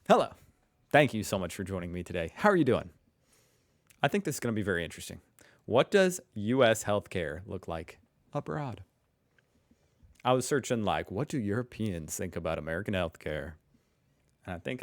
Hello. Thank you so much for joining me today. How are you doing? I think this is going to be very interesting. What does U.S. healthcare look like abroad? I was searching what do Europeans think about American healthcare? And I think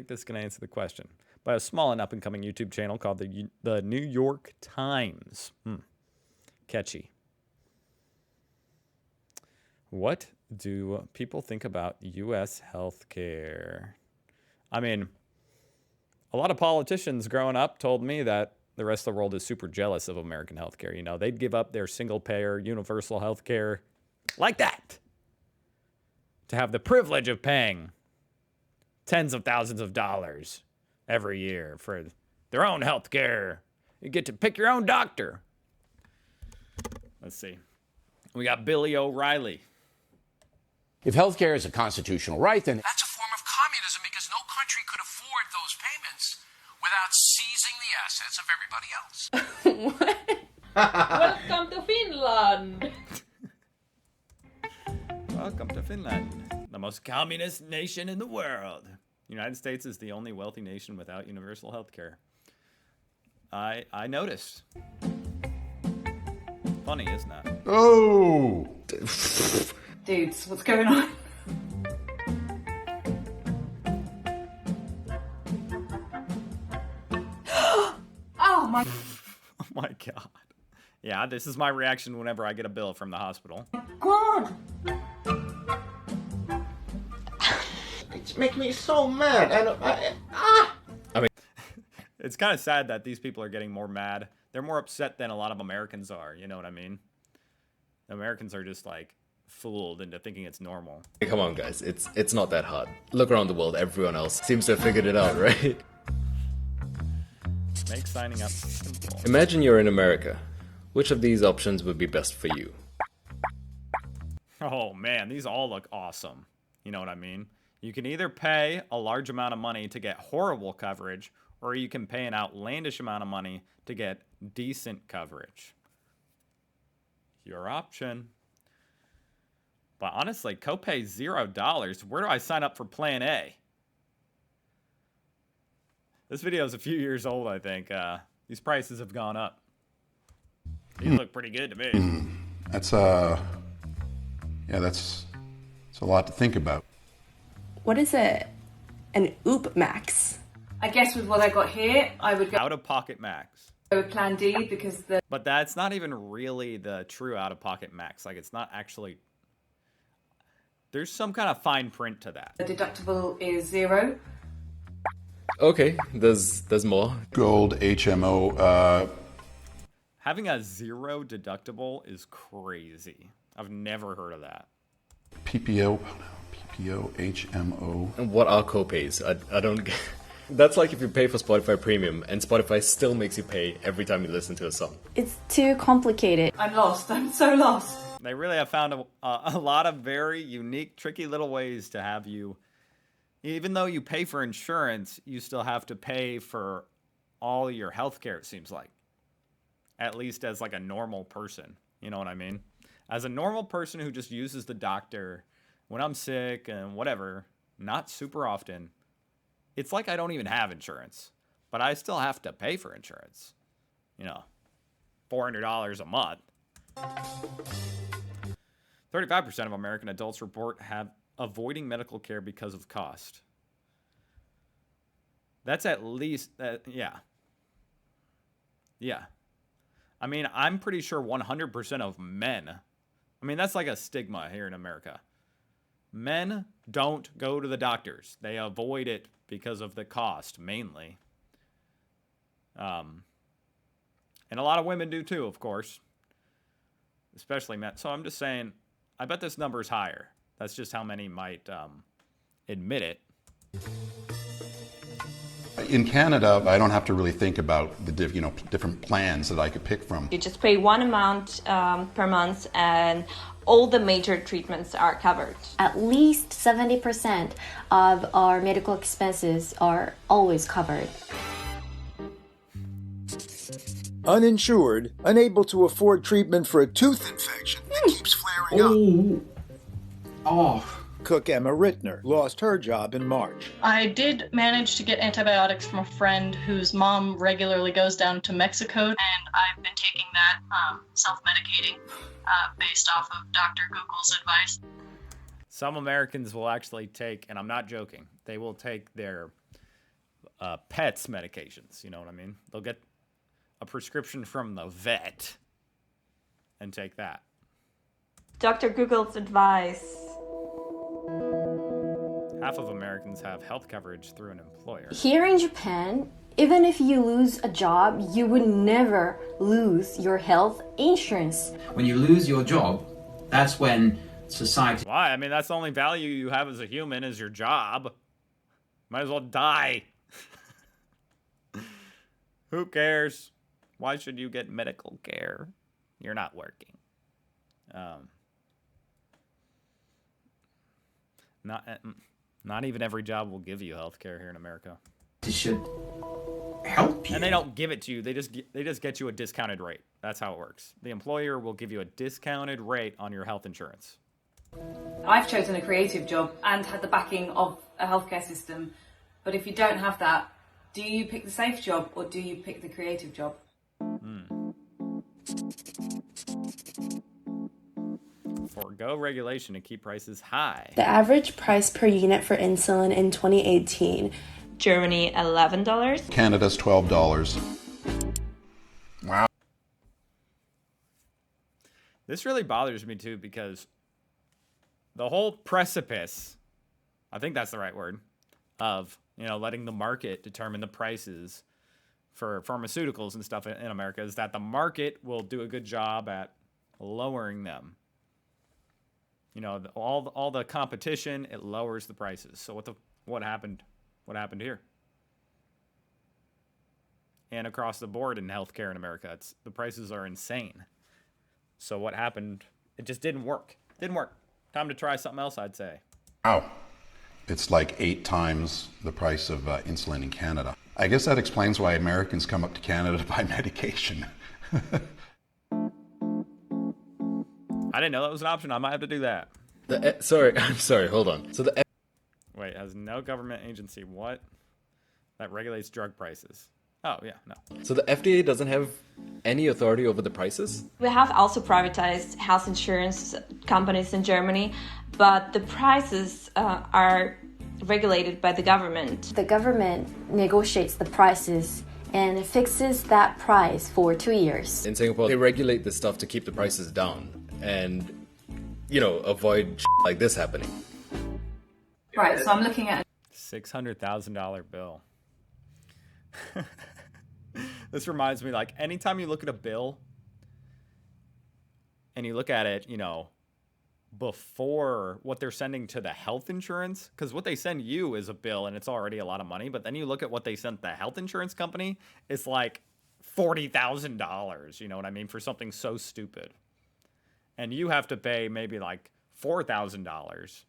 this is going to answer the question by a small and up-and-coming YouTube channel called the New York Times. Catchy. What do people think about U.S. healthcare? I mean, a lot of politicians growing up told me that the rest of the world is super jealous of American healthcare. You know, they'd give up their single-payer, universal healthcare like that to have the privilege of paying tens of thousands of dollars every year for their own healthcare. You get to pick your own doctor. Let's see. We got Billy O'Reilly. If healthcare is a constitutional right, then that's a form of communism because no country could afford those payments without seizing the assets of everybody else. Welcome to Finland! Welcome to Finland, the most communist nation in the world. The United States is the only wealthy nation without universal health care. I noticed. Funny, isn't that? Oh! Dudes, what's going on? Oh my... Oh my god. Yeah, this is my reaction whenever I get a bill from the hospital. God! It's making me so mad. I mean, it's kind of sad that these people are getting more mad. They're more upset than a lot of Americans are. You know what I mean? Americans are just fooled into thinking it's normal. Hey, come on, guys. It's not that hard. Look around the world. Everyone else seems to have figured it out, right? Make signing up simple. Imagine you're in America. Which of these options would be best for you? Oh man, these all look awesome. You know what I mean? You can either pay a large amount of money to get horrible coverage, or you can pay an outlandish amount of money to get decent coverage. Your option. But honestly, copay $0. Where do I sign up for Plan A? This video is a few years old, I think. These prices have gone up. These look pretty good to me. That's that's a lot to think about. What is an OOP max? I guess with what I got here, I would go Out-of-pocket max. with Plan D because the But that's not even really the true out-of-pocket max. It's not actually... There's some kind of fine print to that. deductible is 0. Okay, there's more. Gold HMO. Having a 0 deductible is crazy. I've never heard of that. PPO, HMO. And what are copays? I don't get... That's like if you pay for Spotify Premium and Spotify still makes you pay every time you listen to a song. It's too complicated. I'm lost. I'm so lost. They really have found a lot of very unique, tricky little ways to have you, even though you pay for insurance, you still have to pay for all your health care, it seems like. At least as a normal person. You know what I mean? As a normal person who just uses the doctor when I'm sick and whatever, not super often, it's like I don't even have insurance. But I still have to pay for insurance. You know, $400 a month. 35% of American adults report avoiding medical care because of cost. That's at least, yeah. Yeah. I mean, I'm pretty sure 100% of men, that's like a stigma here in America. Men don't go to the doctors. They avoid it because of the cost, mainly. And a lot of women do too, of course. Especially men. So I'm just saying, I bet this number is higher. That's just how many might admit it. In Canada, I don't have to really think about the different plans that I could pick from. You just pay one amount per month and all the major treatments are covered. At least 70% of our medical expenses are always covered. Uninsured, unable to afford treatment for a tooth infection that keeps flaring up. Oh, Cook Emma Rittner lost her job in March. I did manage to get antibiotics from a friend whose mom regularly goes down to Mexico, and I've been taking that, self-medicating, based off of Dr. Google's advice. Some Americans will actually take, and I'm not joking, they will take their pets' medications. You know what I mean? They'll get a prescription from the vet and take that. Dr. Google's advice. Half of Americans have health coverage through an employer. Here in Japan, even if you lose a job, you would never lose your health insurance. When you lose your job, that's when society... Why? I mean, that's the only value you have as a human is your job. Might as well die. Who cares? Why should you get medical care? You're not working. Not even every job will give you health care here in America. It should help you. And they don't give it to you. They just get you a discounted rate. That's how it works. The employer will give you a discounted rate on your health insurance. I've chosen a creative job and had the backing of a healthcare system. But if you don't have that, do you pick the safe job or do you pick the creative job? Forgo regulation to keep prices high. The average price per unit for insulin in 2018. Germany, $11. Canada's $12. Wow. This really bothers me too because the whole precipice, I think that's the right word, of, you know, letting the market determine the prices for pharmaceuticals and stuff in America is that the market will do a good job at lowering them. You know, all the competition, it lowers the prices. So what happened? What happened here? And across the board in healthcare in America, the prices are insane. So what happened? It just didn't work. Didn't work. Time to try something else, I'd say. Wow. It's like 8 times the price of insulin in Canada. I guess that explains why Americans come up to Canada to buy medication. I didn't know that was an option. I might have to do that. I'm sorry, hold on. So Wait, has no government agency what? That regulates drug prices. Oh, yeah, no. So the FDA doesn't have any authority over the prices? We have also privatized health insurance companies in Germany, but the prices are regulated by the government. The government negotiates the prices and fixes that price for 2 years. In Singapore, they regulate this stuff to keep the prices down and, you know, avoid like this happening. Right, so I'm looking at $600,000 bill. This reminds me, like, anytime you look at a bill and you look at it, you know, before what they're sending to the health insurance, because what they send you is a bill and it's already a lot of money, but then you look at what they sent the health insurance company, it's like $40,000, you know what I mean, for something so stupid. And you have to pay maybe like $4,000.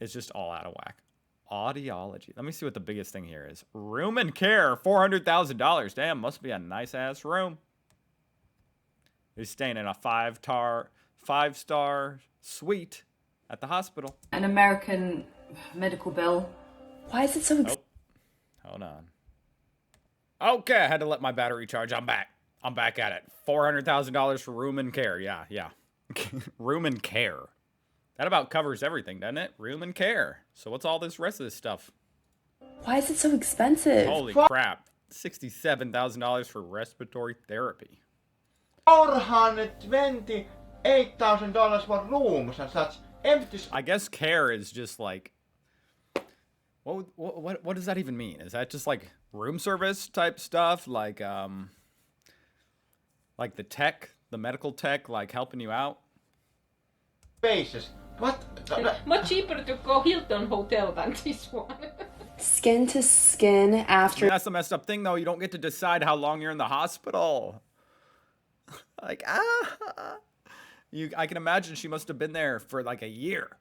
It's just all out of whack. Audiology. Let me see what the biggest thing here is. Room and care, $400,000. Damn, must be a nice ass room. He's staying in a five-star suite at the hospital. an American medical bill. Why is it so Oh, hold on. Okay, I had to let my battery charge. I'm back at it. $400,000 for room and care. Yeah. Room and care. That about covers everything, doesn't it? Room and care. So what's all this rest of this stuff? Why is it so expensive? Holy crap. $67,000 for respiratory therapy. $428,000 for rooms and such empty. I guess care is just like, what does that even mean? Is that just like room service type stuff? Like the tech, the medical tech, like helping you out? Spaces. What? Much cheaper to go Hilton hotel than this one. Skin to skin after. I mean, that's the messed up thing, though. You don't get to decide how long you're in the hospital. Like, I can imagine she must have been there for like a year.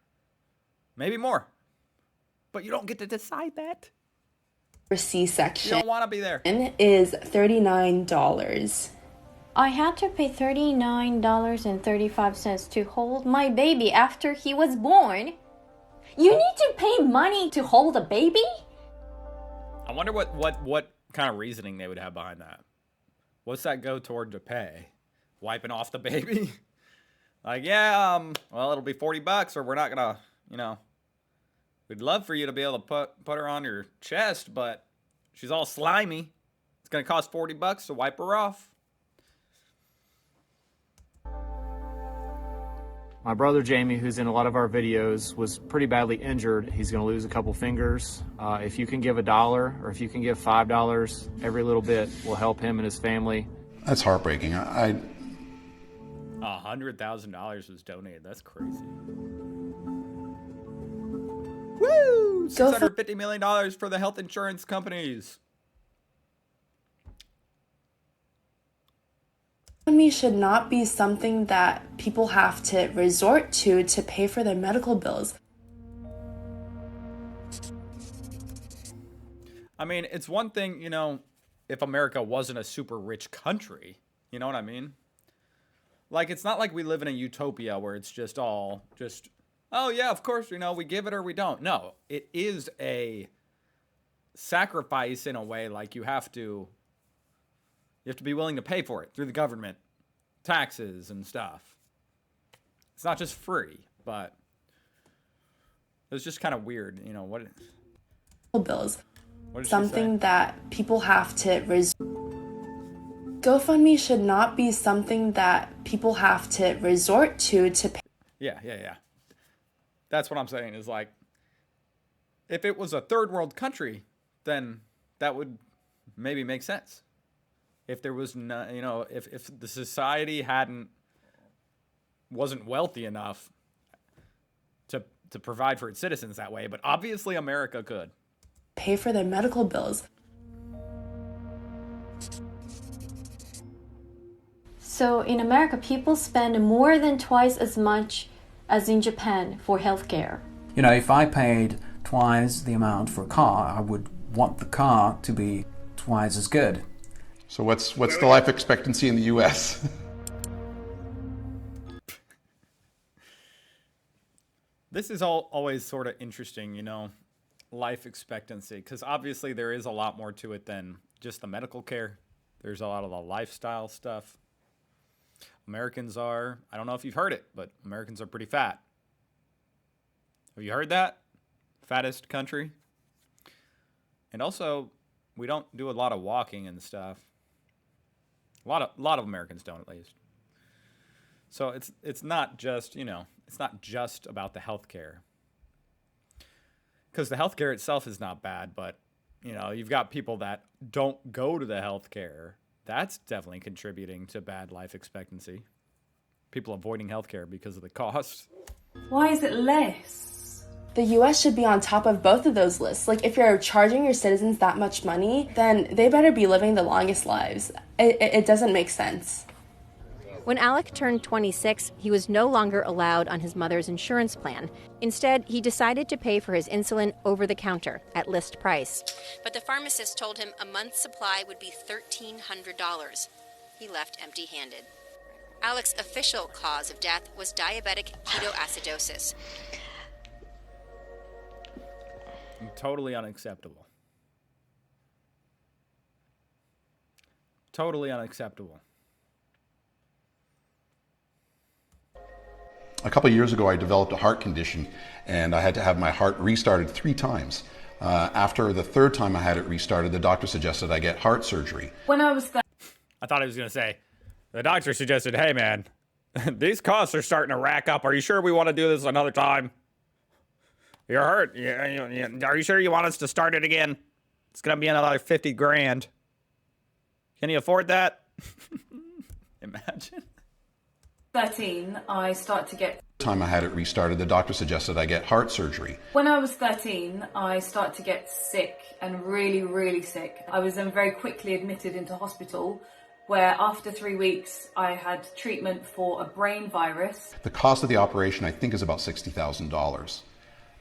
Maybe more. But you don't get to decide that. C-section. You don't want to be there. Is $39. I had to pay $39.35 to hold my baby after he was born. You need to pay money to hold a baby? I wonder what kind of reasoning they would have behind that. What's that go toward to pay? Wiping off the baby? Like, yeah, well, it'll be $40 or we're not gonna, we'd love for you to be able to put her on your chest, but she's all slimy. It's gonna cost $40 to wipe her off. My brother Jamie, who's in a lot of our videos, was pretty badly injured. He's going to lose a couple fingers. If you can give $1 or if you can give $5, every little bit will help him and his family. That's heartbreaking. $100,000 was donated. That's crazy. Woo! $650 million for the health insurance companies. GoFundMe should not be something that people have to resort to pay for their medical bills. I mean, it's one thing, if America wasn't a super rich country. You know what I mean? Like, it's not like we live in a utopia where it's just all oh, yeah, of course, we give it or we don't. No, it is a sacrifice in a way. Like, you have to be willing to pay for it through the government, taxes and stuff. It's not just free, but it's just kind of weird, what bills. What did something that people have to GoFundMe should not be something that people have to resort to pay. Yeah. That's what I'm saying is, like, if it was a third world country, then that would maybe make sense. If there was no, if the society wasn't wealthy enough to provide for its citizens that way, but obviously America could pay for their medical bills. So in America, people spend more than twice as much as in Japan for healthcare. If I paid twice the amount for a car, I would want the car to be twice as good. So what's the life expectancy in the U.S.? This is always sort of interesting, life expectancy, because obviously there is a lot more to it than just the medical care. There's a lot of the lifestyle stuff. Americans are, I don't know if you've heard it, but Americans are pretty fat. Have you heard that? Fattest country. And also, we don't do a lot of walking and stuff. A lot of Americans don't, at least. So it's not just, it's not just about the healthcare. Because the healthcare itself is not bad, but, you've got people that don't go to the healthcare. That's definitely contributing to bad life expectancy. People avoiding healthcare because of the cost. Why is it less? The US should be on top of both of those lists. Like, if you're charging your citizens that much money, then they better be living the longest lives. It doesn't make sense. When Alec turned 26, he was no longer allowed on his mother's insurance plan. Instead, he decided to pay for his insulin over the counter at list price. But the pharmacist told him a month's supply would be $1,300. He left empty-handed. Alec's official cause of death was diabetic ketoacidosis. Totally unacceptable. Totally unacceptable. A couple of years ago, I developed a heart condition, and I had to have my heart restarted 3 times. After the 3rd time I had it restarted, the doctor suggested I get heart surgery. When I was I thought he was going to say, the doctor suggested, hey, man, these costs are starting to rack up. Are you sure we want to do this another time? You're hurt. Are you sure you want us to start it again? It's going to be another $50,000. Can you afford that? Imagine. 13, I start to get... Time I had it restarted, the doctor suggested I get heart surgery. When I was 13, I start to get sick and really, really sick. I was then very quickly admitted into hospital, where after 3 weeks, I had treatment for a brain virus. The cost of the operation, I think, is about $60,000.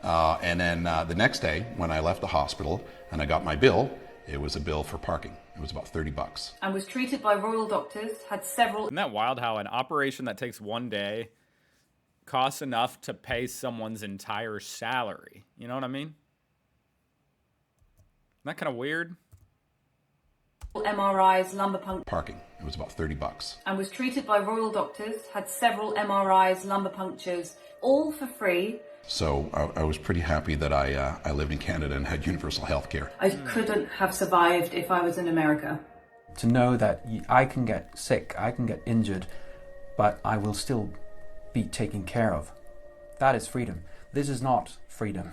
And then the next day, when I left the hospital and I got my bill, It was a bill for parking. It was about $30. And was treated by royal doctors, had several... Isn't that wild how an operation that takes one day costs enough to pay someone's entire salary? You know what I mean? Isn't that kind of weird? MRIs, lumbar punctures. Parking. It was about $30. And was treated by royal doctors, had several MRIs, lumbar punctures, all for free. So I was pretty happy that I lived in Canada and had universal health care. I couldn't have survived if I was in America. To know that I can get sick, I can get injured, but I will still be taken care of. That is freedom. This is not freedom.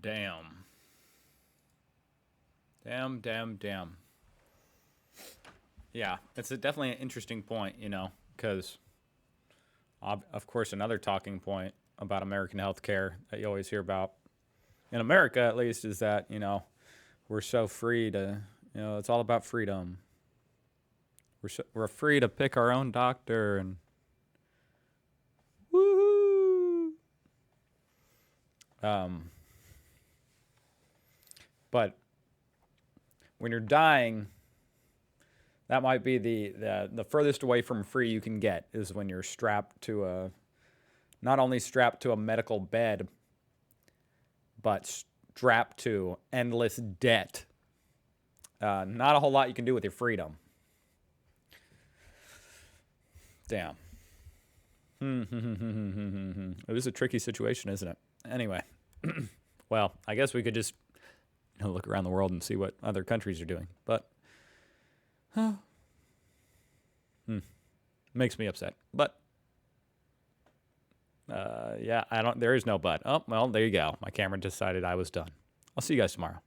Damn. Damn. Yeah, it's definitely an interesting point, you know, because, of course, another talking point about American healthcare that you always hear about, in America at least, is that, you know, we're so free to, you know, it's all about freedom. We're free to pick our own doctor and woohoo. But when you're dying, that might be the furthest away from free you can get, is when you're strapped to not only strapped to a medical bed, but strapped to endless debt. Not a whole lot you can do with your freedom. Damn. It is a tricky situation, isn't it? Anyway, well, I guess we could just look around the world and see what other countries are doing, but makes me upset. But yeah, there is no but. Oh, well, there you go. My camera decided I was done. I'll see you guys tomorrow.